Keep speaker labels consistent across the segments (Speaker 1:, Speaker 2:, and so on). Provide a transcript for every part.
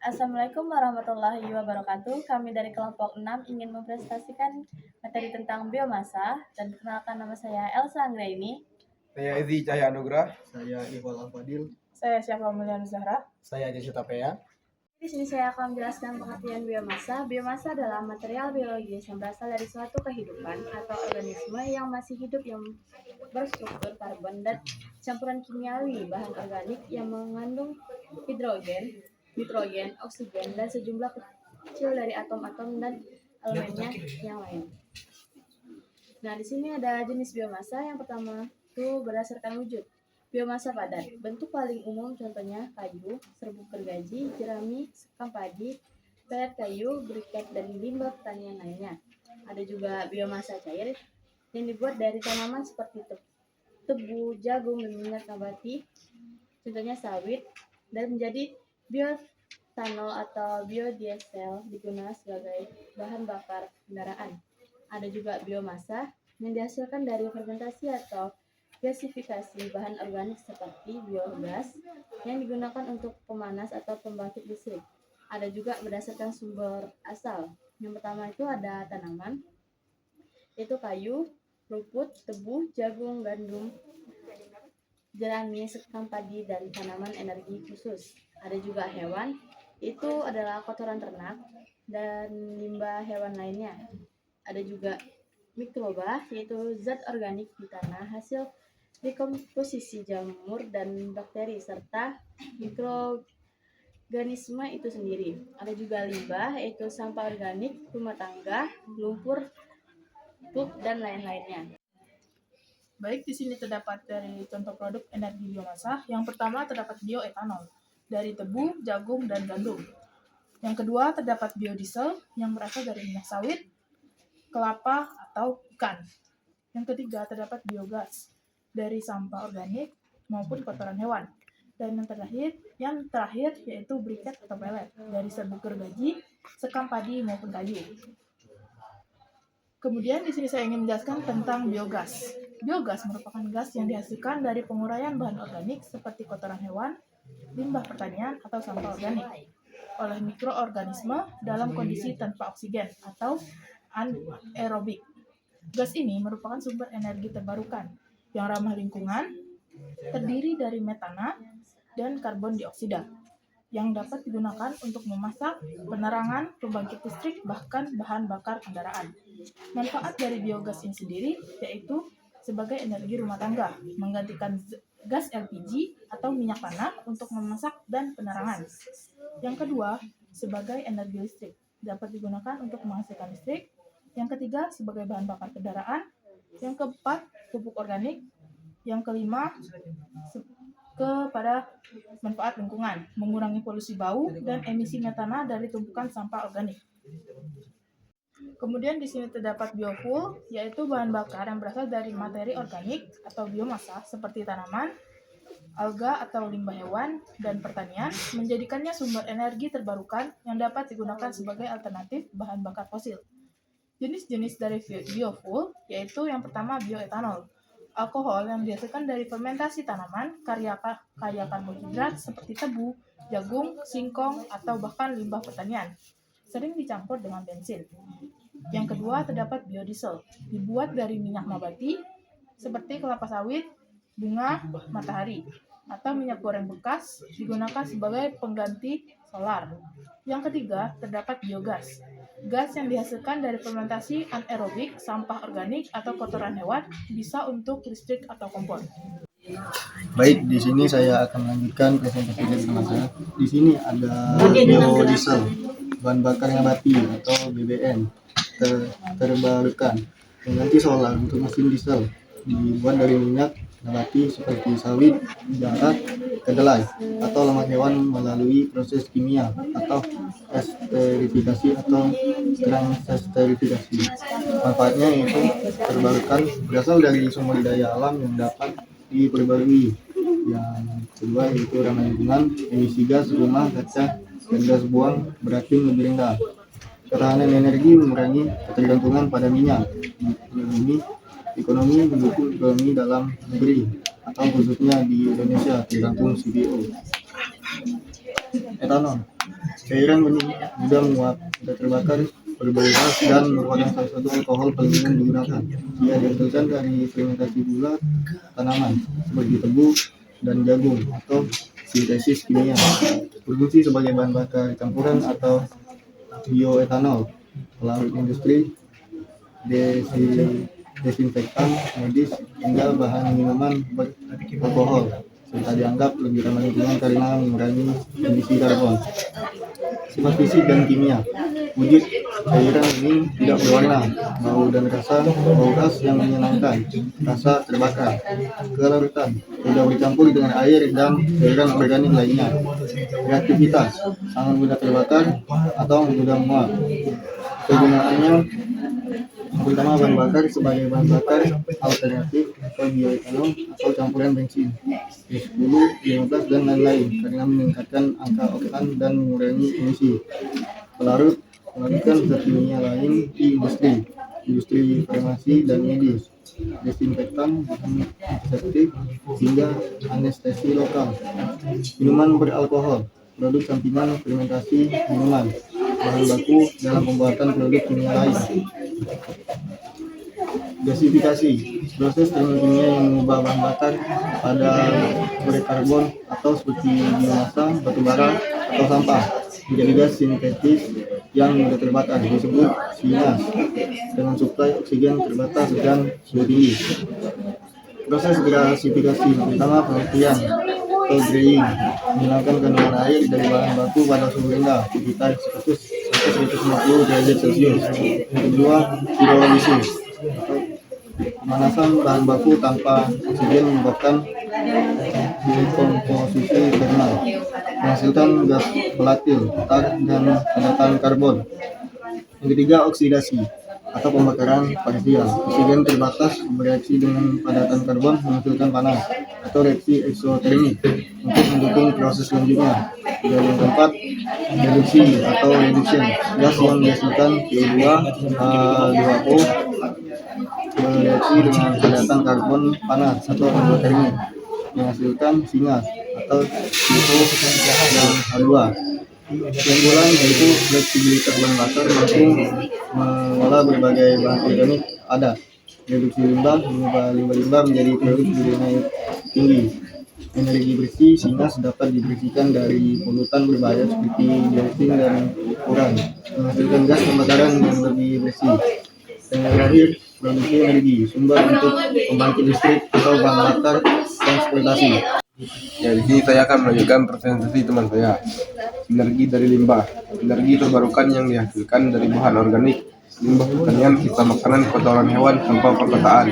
Speaker 1: Assalamualaikum warahmatullahi wabarakatuh. Kami dari kelompok 6 ingin mempresentasikan materi tentang biomasa dan perkenalkan nama saya Elsa Anggraini.
Speaker 2: Saya Ezi Cahya Anugrah.
Speaker 3: Saya Iqbal Al-Fadil.
Speaker 4: Saya Syafa Mulyana Zahra.
Speaker 3: Saya Jessica Pea.
Speaker 1: Di sini saya akan menjelaskan pengertian biomasa. Biomasa adalah material biologis yang berasal dari suatu kehidupan atau organisme yang masih hidup yang berstruktur karbon dan campuran kimiawi bahan organik yang mengandung hidrogen, nitrogen, oksigen, dan sejumlah kecil dari atom-atom dan elemennya yang lain. Nah, di sini ada jenis biomasa. Yang pertama itu berdasarkan wujud. Biomasa padat, bentuk paling umum contohnya kayu, serbuk gergaji, jerami, sekam padi, pelet kayu, briket, dan limbah pertanian lainnya. Ada juga biomasa cair yang dibuat dari tanaman seperti tebu, jagung, dan minyak nabati, contohnya sawit, dan menjadi bioetanol atau biodiesel digunakan sebagai bahan bakar kendaraan. Ada juga biomasa yang dihasilkan dari fermentasi atau gasifikasi bahan organik seperti biogas yang digunakan untuk pemanas atau pembangkit listrik. Ada juga berdasarkan sumber asal. Yang pertama itu ada tanaman, yaitu kayu, rumput, tebu, jagung, gandum, jerami, sekam padi, dan tanaman energi khusus. Ada juga hewan, itu adalah kotoran ternak dan limbah hewan lainnya. Ada juga mikroba, yaitu zat organik di tanah hasil dekomposisi jamur dan bakteri serta mikroorganisme itu sendiri. Ada juga limbah, yaitu sampah organik rumah tangga, lumpur, pup, dan lain-lainnya.
Speaker 4: Baik, di sini terdapat dari contoh produk energi biomasa. Yang pertama terdapat bioetanol dari tebu, jagung, dan gandum. Yang kedua terdapat biodiesel yang berasal dari minyak sawit, kelapa, atau ikan. Yang ketiga terdapat biogas dari sampah organik maupun kotoran hewan. Dan yang terakhir yaitu briket atau pelet dari serbuk gergaji, sekam padi maupun kayu. Kemudian di sini saya ingin menjelaskan tentang biogas. Biogas merupakan gas yang dihasilkan dari penguraian bahan organik seperti kotoran hewan, limbah pertanian, atau sampah organik oleh mikroorganisme dalam kondisi tanpa oksigen atau anaerobik. Gas ini merupakan sumber energi terbarukan yang ramah lingkungan, terdiri dari metana dan karbon dioksida, yang dapat digunakan untuk memasak, penerangan, pembangkit listrik, bahkan bahan bakar kendaraan. Manfaat dari biogas ini sendiri yaitu sebagai energi rumah tangga, menggantikan gas LPG atau minyak tanah untuk memasak dan penerangan. Yang kedua, sebagai energi listrik, dapat digunakan untuk menghasilkan listrik. Yang ketiga, sebagai bahan bakar kendaraan. Yang keempat, pupuk organik. Yang kelima, kepada manfaat lingkungan, mengurangi polusi bau dan emisi metana dari tumpukan sampah organik. Kemudian di sini terdapat biofuel, yaitu bahan bakar yang berasal dari materi organik atau biomasa seperti tanaman, alga atau limbah hewan, dan pertanian, menjadikannya sumber energi terbarukan yang dapat digunakan sebagai alternatif bahan bakar fosil. Jenis-jenis dari biofuel yaitu yang pertama bioetanol, alkohol yang dihasilkan dari fermentasi tanaman kaya karbohidrat seperti tebu, jagung, singkong, atau bahkan limbah pertanian, sering dicampur dengan bensin. Yang kedua terdapat biodiesel, dibuat dari minyak nabati seperti kelapa sawit, bunga, matahari, atau minyak goreng bekas digunakan sebagai pengganti solar. Yang ketiga terdapat biogas, gas yang dihasilkan dari fermentasi anaerobik, sampah organik, atau kotoran hewan, bisa untuk listrik atau kompor.
Speaker 3: Baik, di sini saya akan melanjutkan presentasi dari saya. Di sini ada biodiesel, bahan bakar nabati atau BBN terbarukan, pengganti solar untuk mesin diesel, dibuat dari minyak nabati seperti sawit, jarak, kedelai, atau lemak hewan melalui proses kimia atau esterifikasi atau transesterifikasi. Manfaatnya yaitu terbarukan, berasal dari sumber daya alam yang dapat diperbarui. Yang kedua yaitu ramah lingkungan, emisi gas rumah kaca dan gas buang beracun lebih rendah. Ketahanan energi mengurangi ketergantungan pada minyak. Ekonomi mendukung ekonomi dalam negeri atau khususnya di Indonesia tergantung CPO. Etanol Cairan benih mudah menguap, mudah terbakar, berbau khas, dan merupakan salah satu alkohol paling umum digunakan. Ia dihasilkan dari fermentasi gula tanaman seperti tebu dan jagung atau sintesis kimia. Berfungsi sebagai bahan bakar campuran atau bioetanol, pelarut industri, desinfektan medis, hingga bahan minuman beralkohol, serta dianggap lebih ramah lingkungan karena mengurangi emisi karbon. Sifat fisik dan kimia. Wujud cairan ini tidak berwarna, bau dan rasa, bau khas yang menyenangkan, rasa terbakar. Kelarutan tidak bercampur dengan air dan cairan organik lainnya. Reaktivitas sangat mudah terbakar atau mudah menguap. Kegunaannya terutama bahan bakar sebagai bahan bakar alternatif atau bioetanol atau campuran bensin, E10, 15, dan lain-lain karena meningkatkan angka oktan dan mengurangi emisi. Pelarut melarutkan zat kimia lain di industri farmasi dan medis, desinfektan, antiseptik, hingga anestesi lokal. Minuman beralkohol, produk sampingan fermentasi minuman, bahan baku dalam pembuatan produk kimia lain. Gasifikasi, proses kimia yang mengubah bahan bakar pada berkarbon atau seperti biomasa, batu bara, atau sampah menjadi gas sintetis yang mudah terbakar, disebut sinas, dengan suplai oksigen terbatas dan suhu tinggi. Proses gasifikasi pertama pengertian atau drying, menghilangkan kandungan air dari bahan baku pada suhu rendah sekitar 150 derajat Celcius. Yang kedua, hidrolisis atau pemanasan bahan baku tanpa oksigen menyebabkan dekomposisi termal, menghasilkan gas volatil, tar, dan padatan karbon. Yang ketiga, oksidasi atau pembakaran parsial. Oksigen terbatas bereaksi dengan padatan karbon menghasilkan panas atau reaksi eksotermik untuk mendukung proses selanjutnya. Dan yang keempat, reduksi atau reduction, gas yang menghasilkan CO2, H2O bereaksi dengan padatan karbon panas atau eksotermik menghasilkan singas atau CO dan H2. Keunggulan yaitu fleksibilitas bahan bakar, mampu mengolah berbagai bahan organik ada, reduksi limbah, mengubah limbah-limbah menjadi produk bernilai tinggi. Energi bersih, singas dapat dibersihkan dari polutan berbahaya seperti dioksin dan uran, menghasilkan gas pembakaran yang lebih bersih. Dan yang terakhir, produksi energi, sumber untuk pembangkit listrik atau bahan bakar transportasi.
Speaker 2: Ya, di sini saya akan menunjukkan presentasi teman saya. Energi dari limbah. Energi terbarukan yang dihasilkan dari bahan organik, limbah pertanian, sisa makanan, kotoran hewan, sampah perkotaan,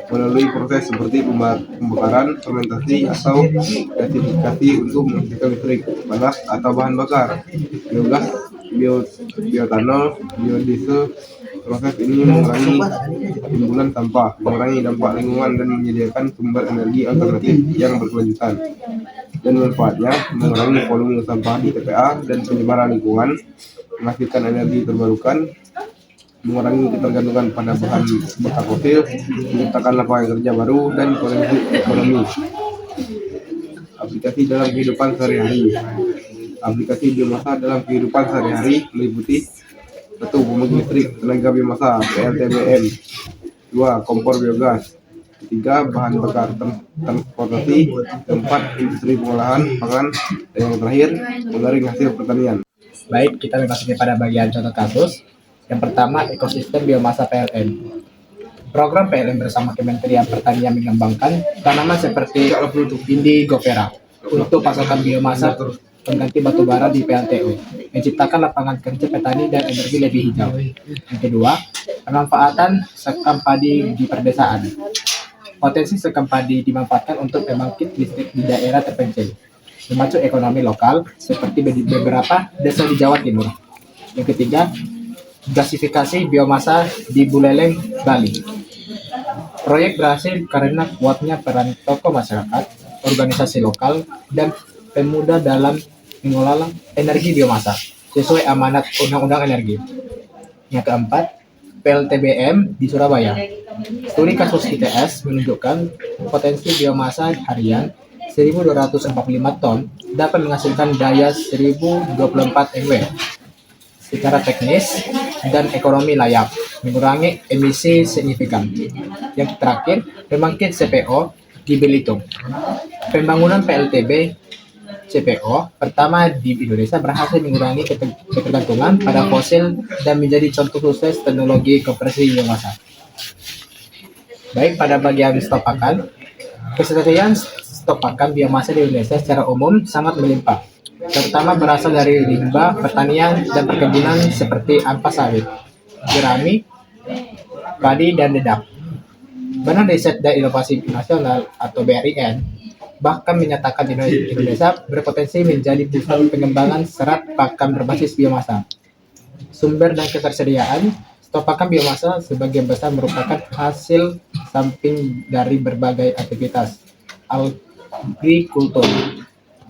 Speaker 2: melalui proses seperti pembakaran, fermentasi, atau gasifikasi untuk menghasilkan listrik, panas, atau bahan bakar, biogas, bioetanol, biodiesel. Proses ini mengurangi timbulan sampah, mengurangi dampak lingkungan, dan menyediakan sumber energi alternatif yang berkelanjutan. Dan manfaatnya mengurangi volume sampah di TPA dan penyebaran lingkungan, menghasilkan energi terbarukan, mengurangi ketergantungan pada bahan bakar fosil, menciptakan lapangan kerja baru, dan potensi ekonomi. Aplikasi dalam kehidupan sehari-hari. Aplikasi biomasa dalam kehidupan sehari-hari meliputi 1. Pembangkit listrik tenaga biomasa (PLTBM). 2. Kompor biogas. 3. Bahan bakar transportasi. 4. Industri pengolahan pangan. Dan yang terakhir, pengering hasil pertanian.
Speaker 5: Baik, kita memasuki pada bagian contoh kasus. Yang pertama, ekosistem biomasa PLN. Program PLN bersama Kementerian Pertanian mengembangkan tanaman seperti Indigofera untuk pasokan biomasa pengganti batu bara di PLTU, menciptakan lapangan kerja petani dan energi lebih hijau. Yang kedua, pemanfaatan sekam padi di perdesaan. Potensi sekam padi dimanfaatkan untuk pembangkit listrik di daerah terpencil, memacu ekonomi lokal seperti di beberapa desa di Jawa Timur. Yang ketiga, gasifikasi biomasa di Buleleng, Bali. Proyek berhasil karena kuatnya peran tokoh masyarakat, organisasi lokal, dan pemuda dalam mengelola energi biomasa sesuai amanat Undang-Undang Energi. Yang keempat, PLTBM di Surabaya. Studi kasus ITS menunjukkan potensi biomasa harian 1.245 ton dapat menghasilkan daya 1.024 MW. Secara teknis dan ekonomi layak, mengurangi emisi signifikan. Yang terakhir, pembangkit CPO di Belitung. Pembangunan PLTB CPO pertama di Indonesia berhasil mengurangi ketergantungan pada fosil dan menjadi contoh sukses teknologi konversi biomasa. Baik, pada bagian stok pakan, ketersediaan stok pakan biomasa di Indonesia secara umum sangat melimpah, terutama berasal dari limbah pertanian dan perkebunan seperti ampas sawit, jerami, padi, dan dedap. Badan Riset dan Inovasi Nasional atau BRIN bahkan menyatakan Indonesia berpotensi menjadi pusat pengembangan serat pakan berbasis biomasa. Sumber dan ketersediaan stok pakan biomasa sebagian besar merupakan hasil samping dari berbagai aktivitas agrikultur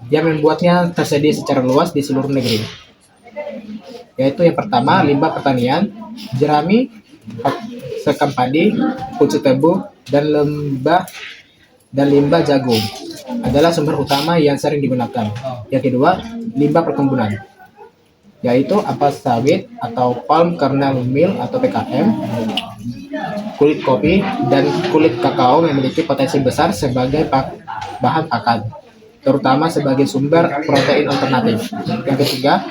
Speaker 5: yang membuatnya tersedia secara luas di seluruh negeri. Yaitu yang pertama, limbah pertanian, jerami, sekam padi, pucuk tebu, dan limbah jagung adalah sumber utama yang sering digunakan. Yang kedua, limbah perkebunan, yaitu ampas sawit atau palm kernel meal atau PKM, kulit kopi, dan kulit kakao memiliki potensi besar sebagai bahan pakan, terutama sebagai sumber protein alternatif. Yang ketiga,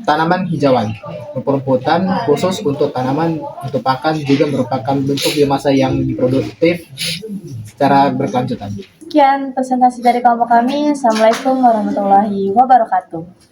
Speaker 5: tanaman hijauan, rumput-rumputan khusus untuk tanaman untuk pakan juga merupakan bentuk biomasa yang produktif secara berkelanjutan.
Speaker 1: Sekian presentasi dari kelompok kami. Assalamualaikum warahmatullahi wabarakatuh.